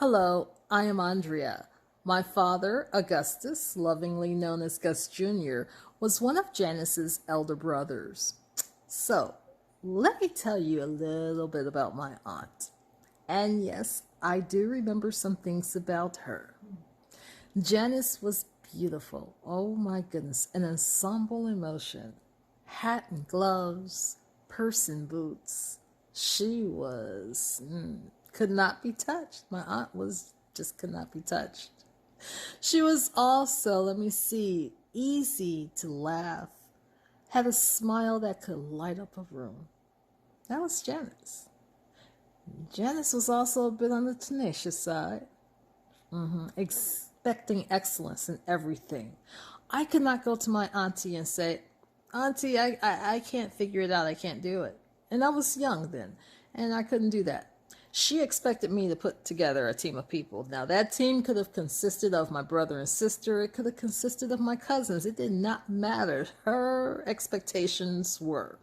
Hello, I am Andria. My father, Augustus, lovingly known as Gus Jr., was one of Janice's elder brothers. So, let me tell you a little bit about my aunt. And yes, I do remember some things about her. Janice was beautiful. Oh my goodness, an ensemble in motion. Hat and gloves, purse and boots. She was, could not be touched. My aunt was just could not be touched. She was also, let me see, easy to laugh, had a smile that could light up a room. That was Janice. Janice was also a bit on the tenacious side, expecting excellence in everything. I could not go to my auntie and say, Auntie, I can't figure it out. I can't do it. And I was young then, and I couldn't do that. She expected me to put together a team of people. Now, that team could have consisted of my brother and sister. It could have consisted of my cousins. It did not matter. Her expectations were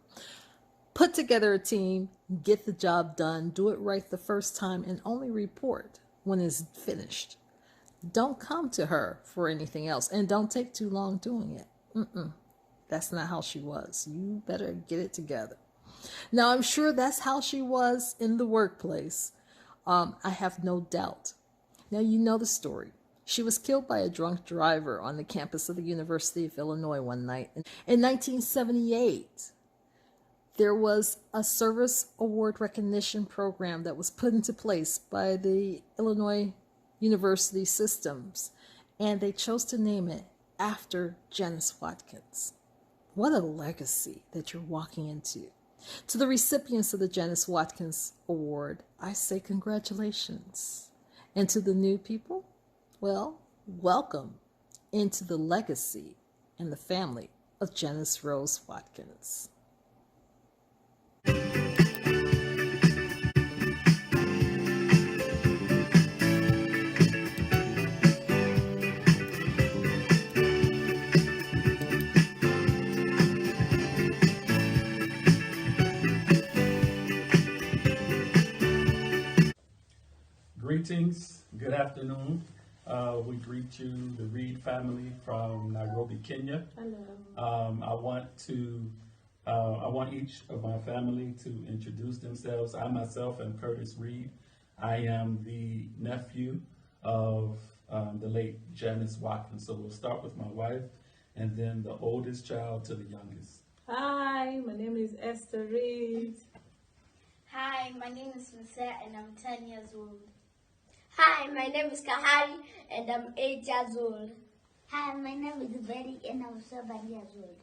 put together a team, get the job done, do it right the first time, and only report when it's finished. Don't come to her for anything else, and don't take too long doing it. That's not how she was. You better get it together. Now, I'm sure that's how she was in the workplace. I have no doubt. Now, you know the story. She was killed by a drunk driver on the campus of the University of Illinois one night. In 1978, there was a service award recognition program that was put into place by the Illinois University systems, and they chose to name it after Janice Watkins. What a legacy that you're walking into. To the recipients of the Janice Watkins Award, I say congratulations. And to the new people, well, welcome into the legacy and the family of Janice Rose Watkins. Greetings, good afternoon. We greet you, the Reed family from Nairobi, Kenya. Hello. I want each of my family to introduce themselves. I myself am Curtis Reed. I am the nephew of the late Janice Watkins. So we'll start with my wife and then the oldest child to the youngest. Hi, my name is Esther Reed. Hi, my name is Lisette and I'm 10 years old. Hi, my name is Kahari and I'm 8 years old. Hi, my name is Betty and I'm 7 years old.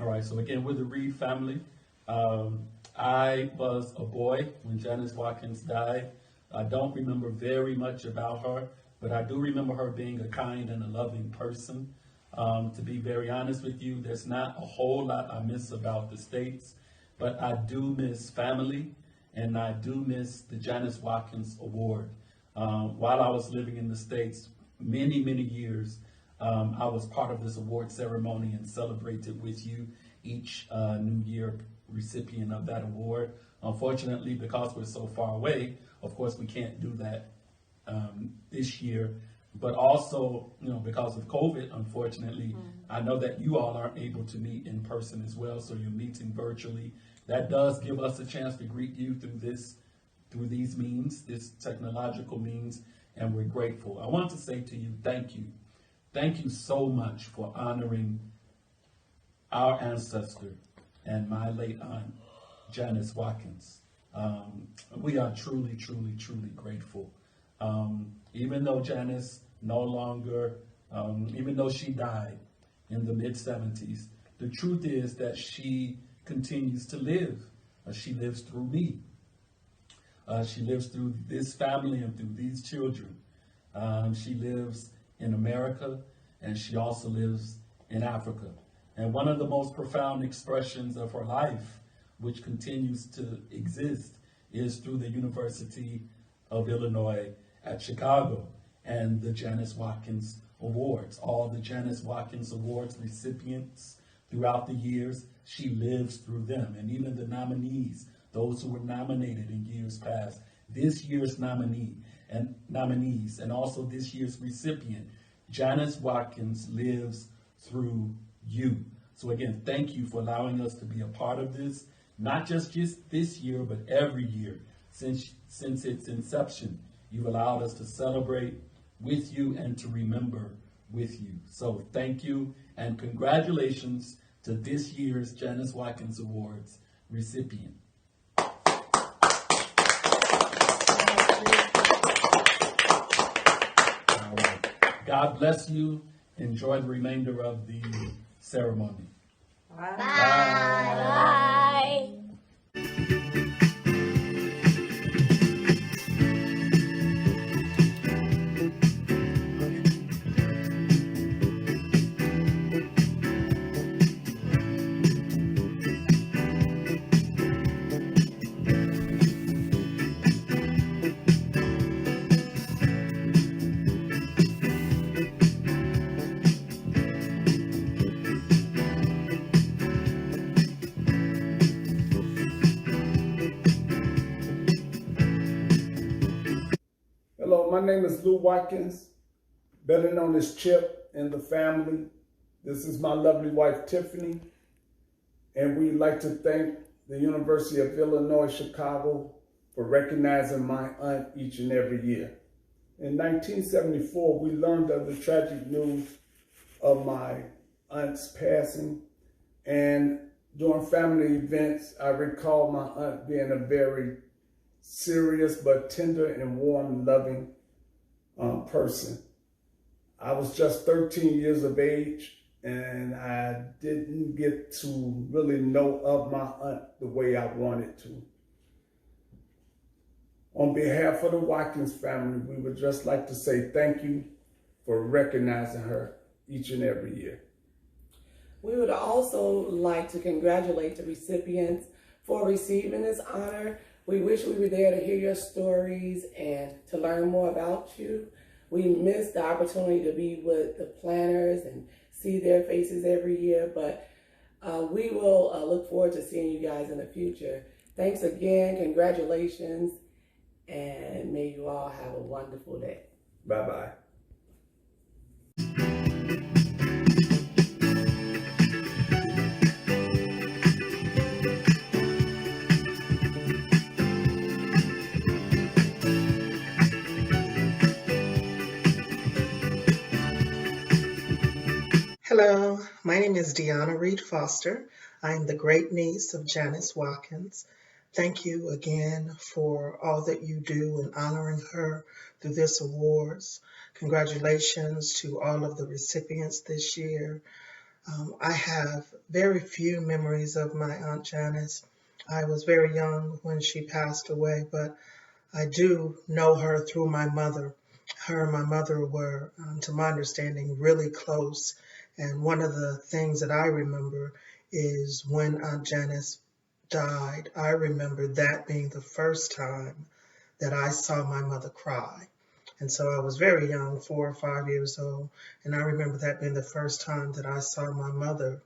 All right, so again, we're the Reed family. I was a boy when Janice Watkins died. I don't remember very much about her, but I do remember her being a kind and a loving person. To be very honest with you, there's not a whole lot I miss about the States, but I do miss family and I do miss the Janice Watkins Award. While I was living in the States, many years, I was part of this award ceremony and celebrated with you each New Year recipient of that award. Unfortunately, because we're so far away, of course, we can't do that this year. But also, because of COVID, unfortunately, I know that you all aren't able to meet in person as well, so you're meeting virtually. That does give us a chance to greet you through these means, this technological means, and we're grateful. I want to say to you, thank you. Thank you so much for honoring our ancestor and my late aunt, Janice Watkins. We are truly grateful. Even though Janice no longer, even though she died in the mid-70s, the truth is that she continues to live. She lives through me. She lives through this family and through these children. She lives in America, and she also lives in Africa. And one of the most profound expressions of her life, which continues to exist, is through the University of Illinois at Chicago and the Janice Watkins Awards. All the Janice Watkins Awards recipients throughout the years, she lives through them. And even the nominees, those who were nominated in years past, this year's nominee and nominees, and also this year's recipient, Janice Watkins lives through you. So again, thank you for allowing us to be a part of this, not just this year, but every year since its inception. You've allowed us to celebrate with you and to remember with you. So thank you and congratulations to this year's Janice Watkins Awards recipient. All right. God bless you. Enjoy the remainder of the ceremony. Bye. Hello, my name is Lou Watkins, better known as Chip in the family. This is my lovely wife, Tiffany, and we'd like to thank the University of Illinois, Chicago for recognizing my aunt each and every year. In 1974, we learned of the tragic news of my aunt's passing, and during family events, I recall my aunt being a very serious but tender and warm and loving person. I was just 13 years of age, and I didn't get to really know of my aunt the way I wanted to. On behalf of the Watkins family, we would just like to say thank you for recognizing her each and every year. We would also like to congratulate the recipients for receiving this honor. We wish we were there to hear your stories and to learn more about you. We missed the opportunity to be with the planners and see their faces every year, but we will look forward to seeing you guys in the future. Thanks again, congratulations, and may you all have a wonderful day. Bye-bye. Hello, my name is Deanna Reed Foster. I am the great niece of Janice Watkins. Thank you again for all that you do in honoring her through this awards. Congratulations to all of the recipients this year. I have very few memories of my Aunt Janice. I was very young when she passed away, but I do know her through my mother. Her and my mother were, to my understanding, really close. And one of the things that I remember is when Aunt Janice died, I remember that being the first time that I saw my mother cry. And so I was very young, 4 or 5 years old, and I remember that being the first time that I saw my mother.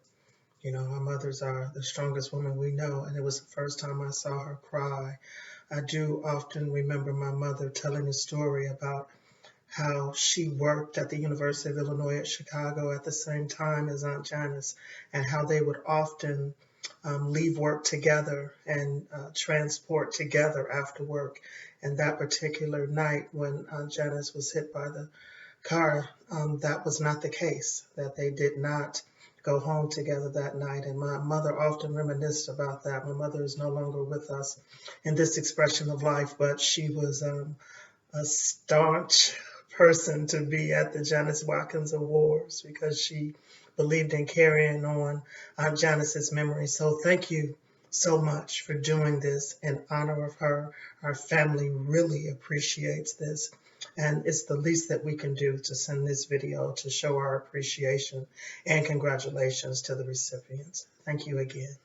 You know, our mothers are the strongest women we know, and it was the first time I saw her cry. I do often remember my mother telling a story about how she worked at the University of Illinois at Chicago at the same time as Aunt Janice, and how they would often leave work together and transport together after work. And that particular night when Aunt Janice was hit by the car, that was not the case, that they did not go home together that night. And my mother often reminisced about that. My mother is no longer with us in this expression of life, but she was a staunch person to be at the Janice Watkins Awards because she believed in carrying on Aunt Janice's memory. So thank you so much for doing this in honor of her. Our family really appreciates this, and it's the least that we can do to send this video to show our appreciation and congratulations to the recipients. Thank you again.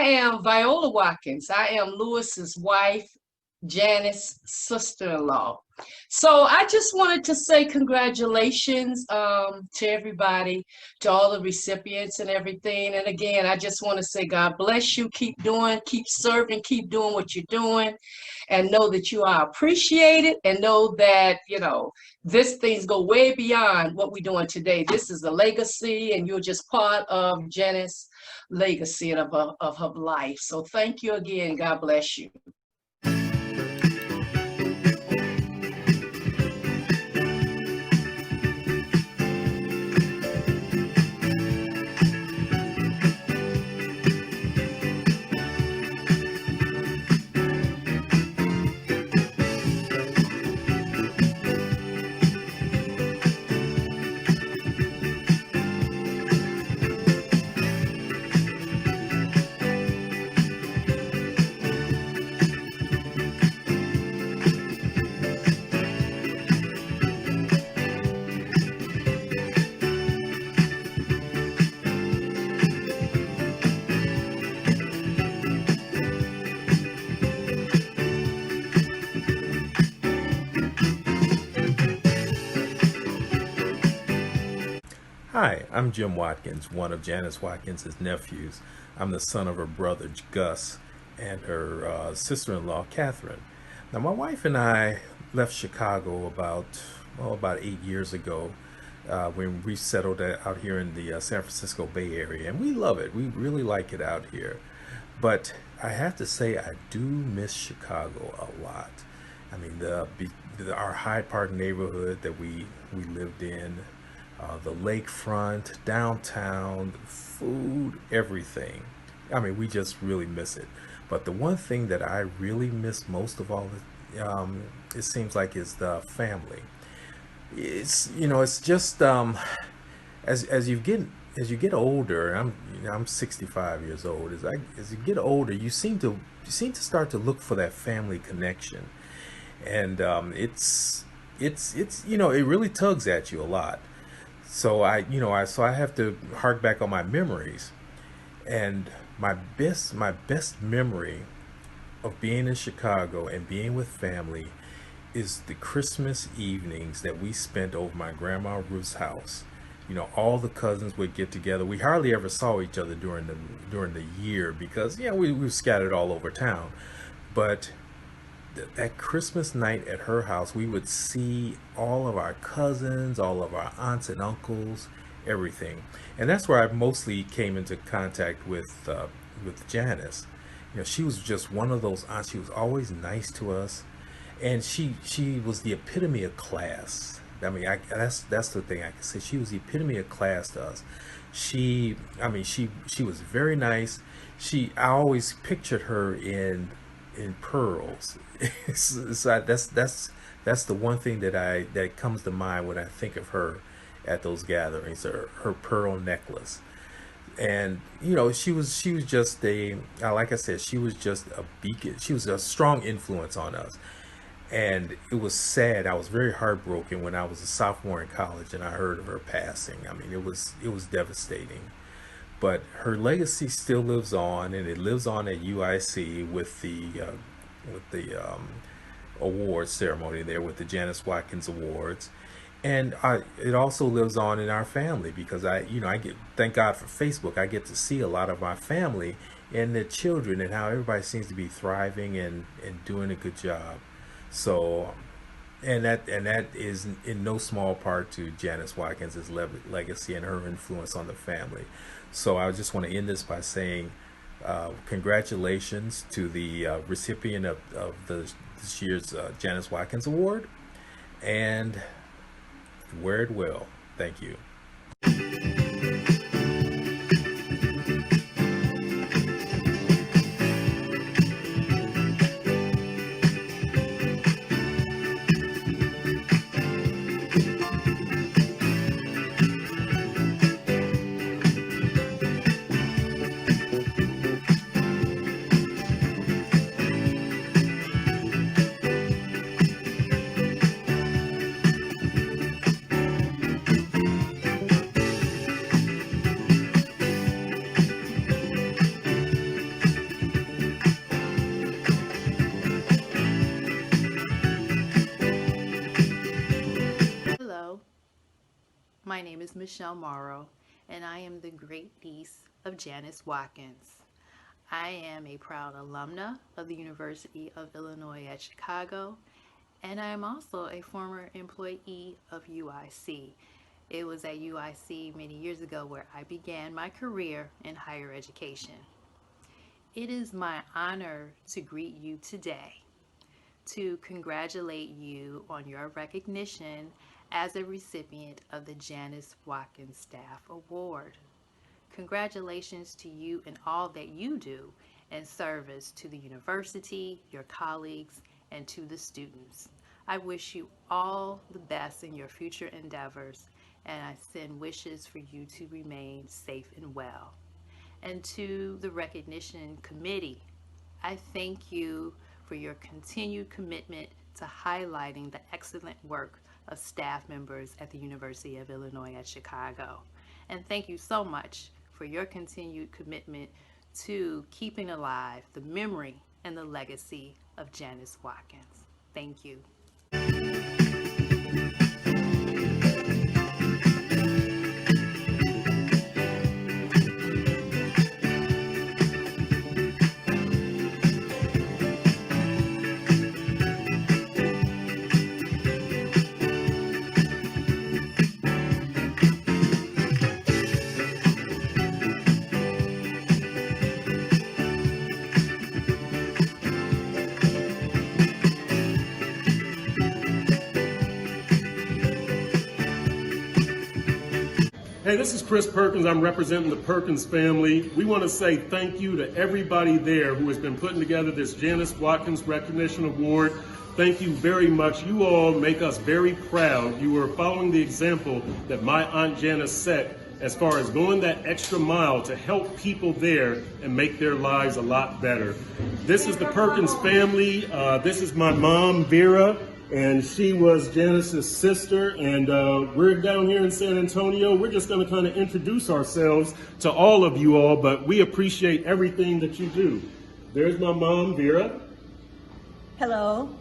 I am Viola Watkins. I am Lewis's wife, Janice's sister-in-law. So I just wanted to say congratulations to everybody, to all the recipients and everything. And again, I just want to say God bless you. Keep serving, keep doing what you're doing, and know that you are appreciated, and know that, this things go way beyond what we're doing today. This is a legacy, and you're just part of Janice's legacy and of her life. So thank you again. God bless you. Hi, I'm Jim Watkins, one of Janice Watkins' nephews. I'm the son of her brother, Gus, and her sister-in-law, Catherine. Now, my wife and I left Chicago about 8 years ago when we settled out here in the San Francisco Bay Area, and we love it. We really like it out here. But I have to say, I do miss Chicago a lot. I mean, our Hyde Park neighborhood that we lived in, the lakefront, downtown, food, everything. I mean, we just really miss it. But the one thing that I really miss most of all, it seems like, is the family. It's just as you get older. I'm 65 years old. As you get older, you seem to start to look for that family connection, and it really tugs at you a lot. So I have to hark back on my memories, and my best memory of being in Chicago and being with family is the Christmas evenings that we spent over my grandma Ruth's house. All the cousins would get together. We hardly ever saw each other during the year because we were scattered all over town, but that Christmas night at her house, we would see all of our cousins, all of our aunts and uncles, everything. And that's where I mostly came into contact with Janice. She was just one of those aunts. She was always nice to us, and she was the epitome of class. I mean, that's the thing I can say. She was the epitome of class to us. She was very nice. I always pictured her in pearls. So that's the one thing that comes to mind when I think of her at those gatherings, her pearl necklace. And she was just like I said, she was just a beacon. She was a strong influence on us. And it was sad. I was very heartbroken when I was a sophomore in college and I heard of her passing. I mean, it was devastating. But her legacy still lives on, and it lives on at UIC with the award ceremony there with the Janice Watkins Awards. And it also lives on in our family because thank God for Facebook. I get to see a lot of my family and their children and how everybody seems to be thriving and doing a good job. So, and that is in no small part to Janice Watkins' legacy and her influence on the family. So I just want to end this by saying congratulations to the recipient of this year's Janice Watkins Award, and wear it well. Thank you. Michelle Morrow, and I am the great niece of Janice Watkins. I am a proud alumna of the University of Illinois at Chicago, and I am also a former employee of UIC. It was at UIC many years ago where I began my career in higher education. It is my honor to greet you today, to congratulate you on your recognition as a recipient of the Janice Watkins Staff Award. Congratulations to you and all that you do in service to the university, your colleagues, and to the students. I wish you all the best in your future endeavors, and I send wishes for you to remain safe and well. And to the recognition committee, I thank you for your continued commitment to highlighting the excellent work of staff members at the University of Illinois at Chicago. And thank you so much for your continued commitment to keeping alive the memory and the legacy of Janice Watkins. Thank you. Hey, this is Chris Perkins. I'm representing the Perkins family. We want to say thank you to everybody there who has been putting together this Janice Watkins Recognition Award. Thank you very much. You all make us very proud. You are following the example that my Aunt Janice set as far as going that extra mile to help people there and make their lives a lot better. This is the Perkins family. This is my mom, Vera. And she was Janice's sister, and we're down here in San Antonio. We're just going to kind of introduce ourselves to all of you all, but we appreciate everything that you do. There's my mom, Vera. Hello,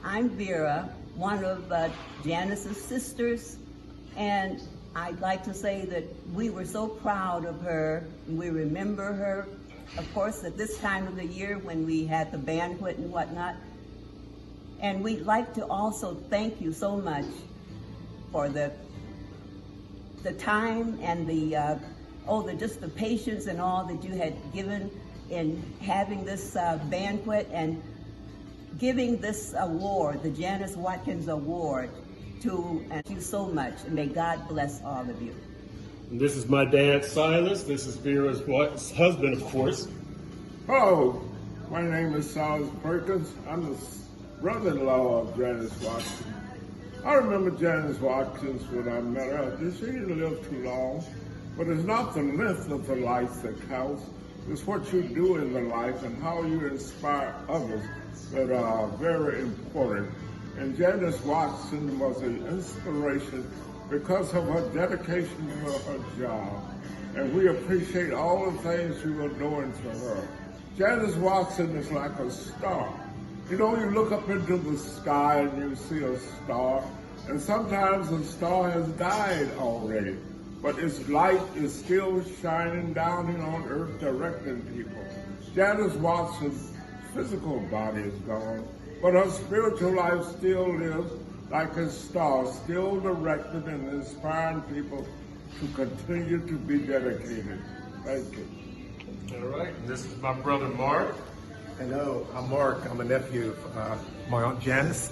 I'm Vera, one of Janice's sisters, and I'd like to say that we were so proud of her. We remember her, of course, at this time of the year when we had the banquet and whatnot. And we'd like to also thank you so much for the time and just the patience and all that you had given in having this banquet and giving this award, the Janice Watkins Award, to thank you so much, and may God bless all of you. And this is my dad, Silas. This is Vera's husband, of course. Hello, my name is Silas Perkins. I'm the brother-in-law of Janice Watkins. I remember Janice Watkins when I met her. She didn't live too long, but it's not the length of the life that counts. It's what you do in the life and how you inspire others that are very important. And Janice Watkins was an inspiration because of her dedication to her job. And we appreciate all the things you are doing for her. Janice Watkins is like a star. You know, you look up into the sky and you see a star, and sometimes the star has died already, but its light is still shining down here on earth, directing people. Janice Watkins' physical body is gone, but her spiritual life still lives like a star, still directed and inspiring people to continue to be dedicated. Thank you. All right, and this is my brother, Mark. Hello, I'm Mark. I'm a nephew of my Aunt Janice.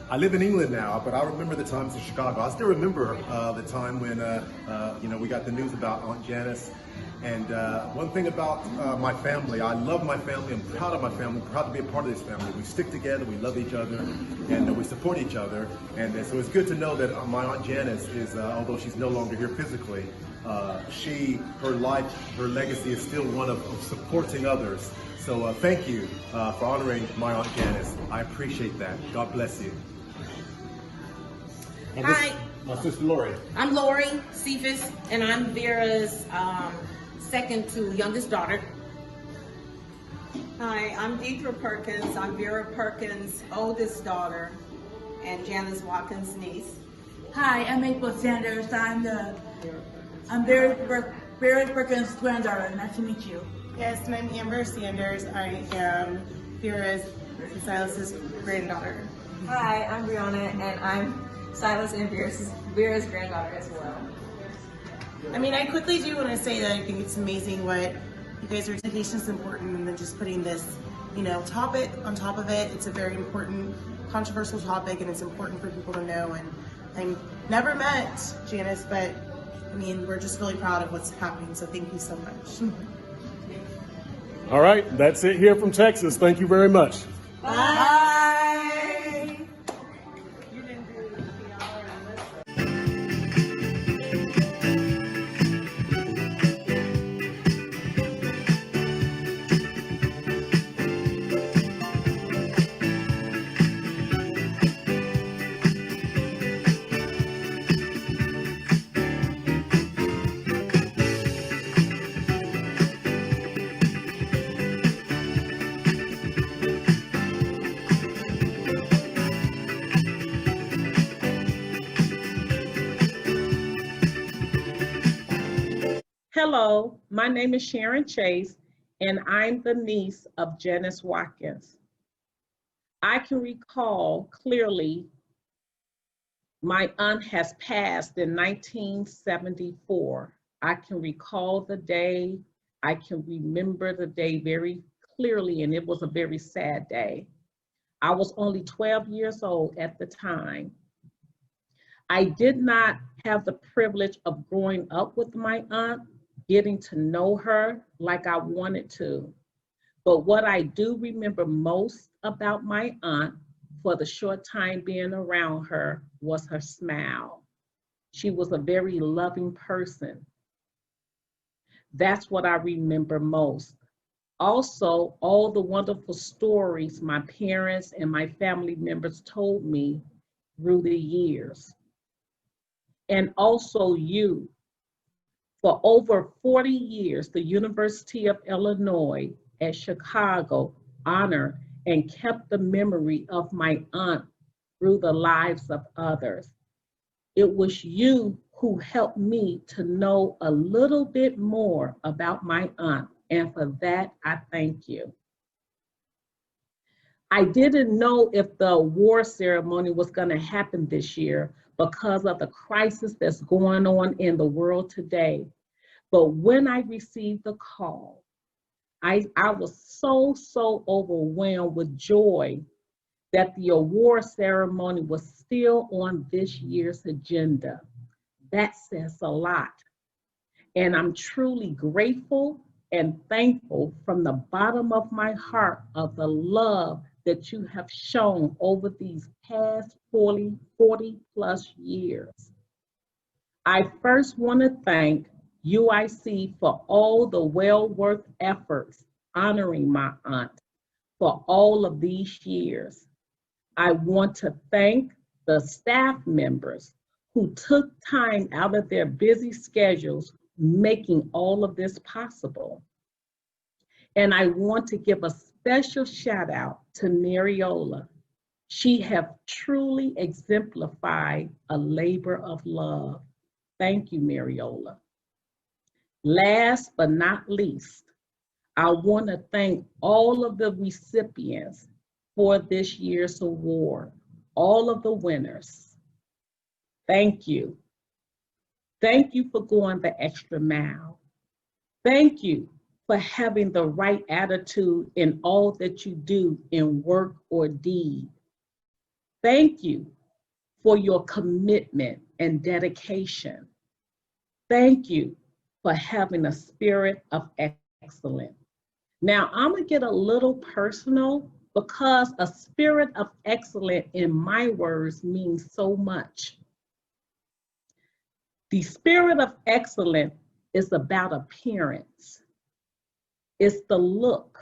I live in England now, but I remember the times in Chicago. I still remember the time when we got the news about Aunt Janice. And one thing about my family, I love my family. I'm proud of my family. I'm proud to be a part of this family. We stick together, we love each other, and we support each other. And so it's good to know that my Aunt Janice is, although she's no longer here physically, her life, her legacy is still one of supporting others. So thank you for honoring my Aunt Janice. I appreciate that. God bless you. Hi. My sister Lori. I'm Lori Cephas, and I'm Vera's second to youngest daughter. Hi, I'm Deidre Perkins. I'm Vera Perkins' oldest daughter and Janice Watkins' niece. Hi, I'm April Sanders. I'm Barry Perkins' granddaughter. Nice to meet you. Yes, and I'm Amber Sanders. I am Vera's and Silas's granddaughter. Hi, I'm Brianna, and I'm Silas and Vera's granddaughter as well. I mean, I quickly do want to say that I think it's amazing what you guys are. Education is important, and then just putting this, topic on top of it. It's a very important, controversial topic, and it's important for people to know. And I never met Janice, but I mean, we're just really proud of what's happening. So thank you so much. All right, that's it here from Texas. Thank you very much. Bye. Hello, my name is Sharon Chase, and I'm the niece of Janice Watkins. I can recall clearly my aunt has passed in 1974. I can recall the day, I can remember the day very clearly, and it was a very sad day. I was only 12 years old at the time. I did not have the privilege of growing up with my aunt, getting to know her like I wanted to. But what I do remember most about my aunt for the short time being around her was her smile. She was a very loving person. That's what I remember most. Also, all the wonderful stories my parents and my family members told me through the years. And also you. For over 40 years, the University of Illinois at Chicago honored and kept the memory of my aunt through the lives of others. It was you who helped me to know a little bit more about my aunt, and for that, I thank you. I didn't know if the award ceremony was going to happen this year because of the crisis that's going on in the world today. But when I received the call, I was so overwhelmed with joy that the award ceremony was still on this year's agenda. That says a lot. And I'm truly grateful and thankful from the bottom of my heart of the love that you have shown over these past 40 plus years. I first want to thank UIC for all the well-worth efforts honoring my aunt for all of these years. I want to thank the staff members who took time out of their busy schedules making all of this possible. And I want to give a special shout out to Mariola. She has truly exemplified a labor of love. Thank you, Mariola. Last but not least, I want to thank all of the recipients for this year's award, all of the winners. Thank you. Thank you for going the extra mile. Thank you for having the right attitude in all that you do in work or deed. Thank you for your commitment and dedication. Thank you for having a spirit of excellence. Now, I'm gonna get a little personal because a spirit of excellence in my words means so much. The spirit of excellence is about appearance. It's the look.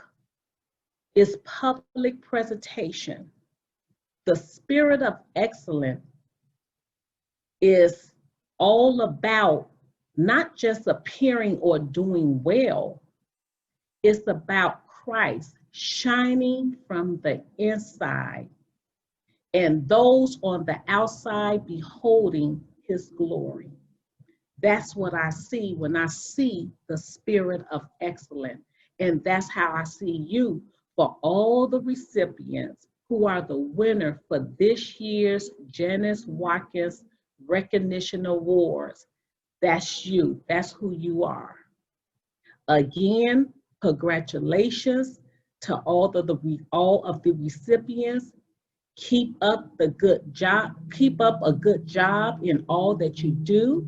It's public presentation. The spirit of excellence is all about not just appearing or doing well. It's about Christ shining from the inside. and those on the outside beholding his glory. That's what I see when I see the spirit of excellence. And that's how I see you for all the recipients who are the winner for this year's Janice Watkins Recognition Awards. That's you. That's who you are. Again, congratulations to all of the recipients. Keep up the good job. Keep up a good job in all that you do.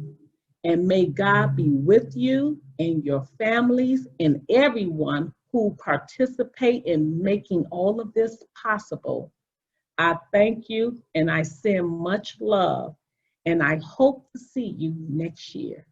And may God be with you and your families and everyone who participate in making all of this possible. I thank you and I send much love, and I hope to see you next year.